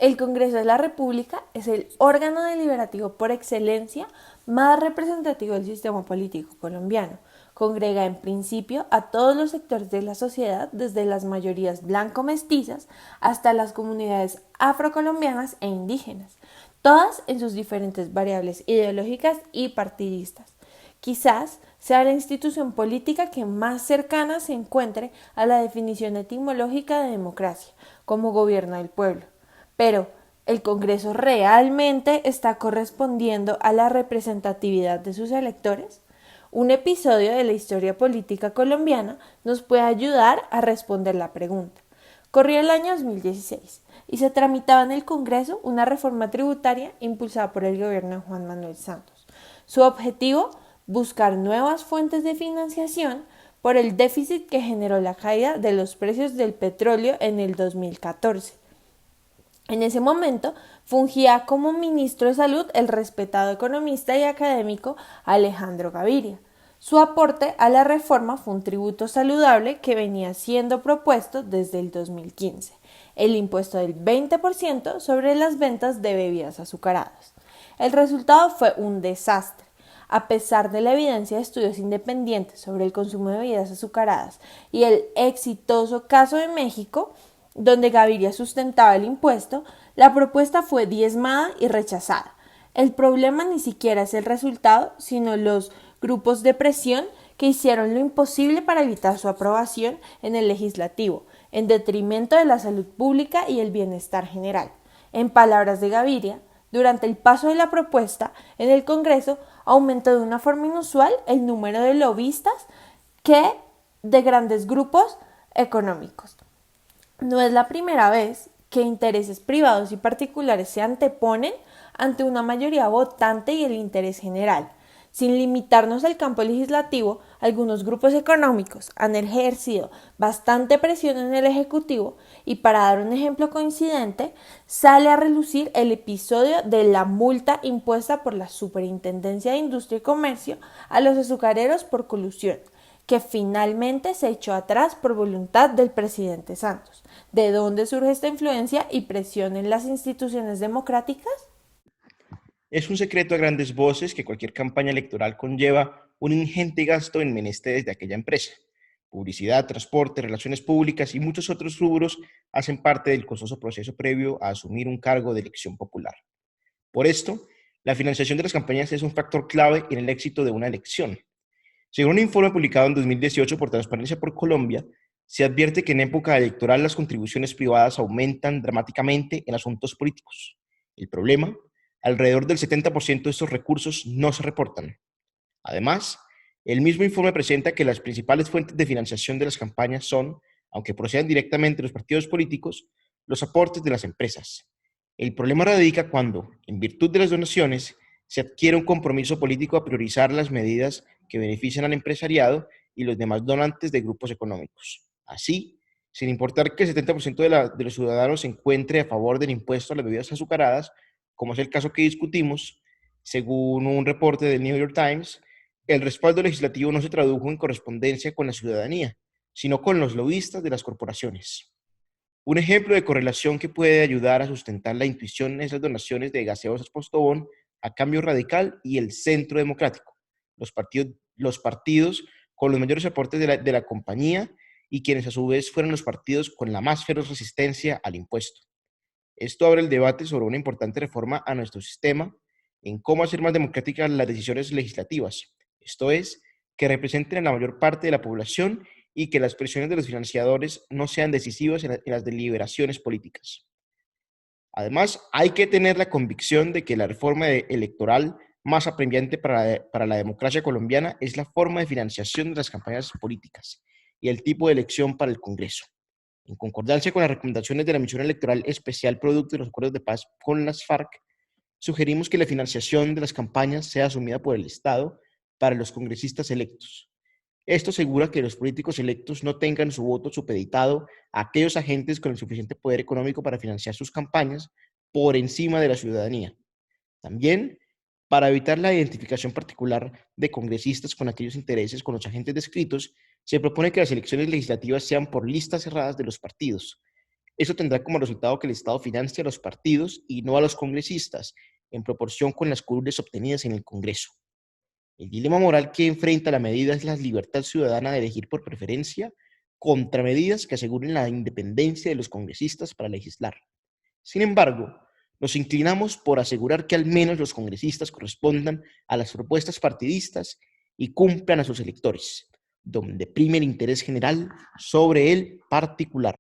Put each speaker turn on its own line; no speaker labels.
El Congreso de la República es el órgano deliberativo por excelencia más representativo del sistema político colombiano. Congrega en principio a todos los sectores de la sociedad, desde las mayorías blanco-mestizas hasta las comunidades afrocolombianas e indígenas, todas en sus diferentes variables ideológicas y partidistas. Quizás sea la institución política que más cercana se encuentre a la definición etimológica de democracia, como gobierno del pueblo. Pero, ¿el Congreso realmente está correspondiendo a la representatividad de sus electores? Un episodio de la historia política colombiana nos puede ayudar a responder la pregunta. Corría el año 2016 y se tramitaba en el Congreso una reforma tributaria impulsada por el gobierno de Juan Manuel Santos. Su objetivo, buscar nuevas fuentes de financiación por el déficit que generó la caída de los precios del petróleo en el 2014. En ese momento fungía como ministro de Salud el respetado economista y académico Alejandro Gaviria. Su aporte a la reforma fue un tributo saludable que venía siendo propuesto desde el 2015, el impuesto del 20% sobre las ventas de bebidas azucaradas. El resultado fue un desastre. A pesar de la evidencia de estudios independientes sobre el consumo de bebidas azucaradas y el exitoso caso de México, donde Gaviria sustentaba el impuesto, la propuesta fue diezmada y rechazada. El problema ni siquiera es el resultado, sino los grupos de presión que hicieron lo imposible para evitar su aprobación en el legislativo, en detrimento de la salud pública y el bienestar general. En palabras de Gaviria, durante el paso de la propuesta en el Congreso aumentó de una forma inusual el número de lobistas que de grandes grupos económicos. No es la primera vez que intereses privados y particulares se anteponen ante una mayoría votante y el interés general. Sin limitarnos al campo legislativo, algunos grupos económicos han ejercido bastante presión en el Ejecutivo y, para dar un ejemplo coincidente, sale a relucir el episodio de la multa impuesta por la Superintendencia de Industria y Comercio a los azucareros por colusión, que finalmente se echó atrás por voluntad del presidente Santos. ¿De dónde surge esta influencia y presión en las instituciones democráticas?
Es un secreto a grandes voces que cualquier campaña electoral conlleva un ingente gasto en menesteres de aquella empresa. Publicidad, transporte, relaciones públicas y muchos otros rubros hacen parte del costoso proceso previo a asumir un cargo de elección popular. Por esto, la financiación de las campañas es un factor clave en el éxito de una elección. Según un informe publicado en 2018 por Transparencia por Colombia, se advierte que en época electoral las contribuciones privadas aumentan dramáticamente en asuntos políticos. El problema, alrededor del 70% de estos recursos no se reportan. Además, el mismo informe presenta que las principales fuentes de financiación de las campañas son, aunque procedan directamente de los partidos políticos, los aportes de las empresas. El problema radica cuando, en virtud de las donaciones, se adquiere un compromiso político a priorizar las medidas que benefician al empresariado y los demás donantes de grupos económicos. Así, sin importar que el 70% de los ciudadanos se encuentre a favor del impuesto a las bebidas azucaradas, como es el caso que discutimos, según un reporte del New York Times, el respaldo legislativo no se tradujo en correspondencia con la ciudadanía, sino con los lobistas de las corporaciones. Un ejemplo de correlación que puede ayudar a sustentar la intuición es las donaciones de gaseosas Postobón a Cambio Radical y el Centro Democrático, los partidos con los mayores aportes de la compañía y quienes a su vez fueron los partidos con la más feroz resistencia al impuesto. Esto abre el debate sobre una importante reforma a nuestro sistema en cómo hacer más democráticas las decisiones legislativas, esto es, que representen a la mayor parte de la población y que las presiones de los financiadores no sean decisivas en las deliberaciones políticas. Además, hay que tener la convicción de que la reforma electoral más apremiante para la democracia colombiana es la forma de financiación de las campañas políticas y el tipo de elección para el Congreso. En concordancia con las recomendaciones de la Misión Electoral Especial producto de los acuerdos de paz con las FARC, sugerimos que la financiación de las campañas sea asumida por el Estado para los congresistas electos. Esto asegura que los políticos electos no tengan su voto supeditado a aquellos agentes con el suficiente poder económico para financiar sus campañas por encima de la ciudadanía. También, para evitar la identificación particular de congresistas con aquellos intereses con los agentes descritos, se propone que las elecciones legislativas sean por listas cerradas de los partidos. Eso tendrá como resultado que el Estado financie a los partidos y no a los congresistas, en proporción con las curules obtenidas en el Congreso. El dilema moral que enfrenta la medida es la libertad ciudadana de elegir por preferencia contra medidas que aseguren la independencia de los congresistas para legislar. Sin embargo, nos inclinamos por asegurar que al menos los congresistas correspondan a las propuestas partidistas y cumplan a sus electores, donde prime el interés general sobre el particular.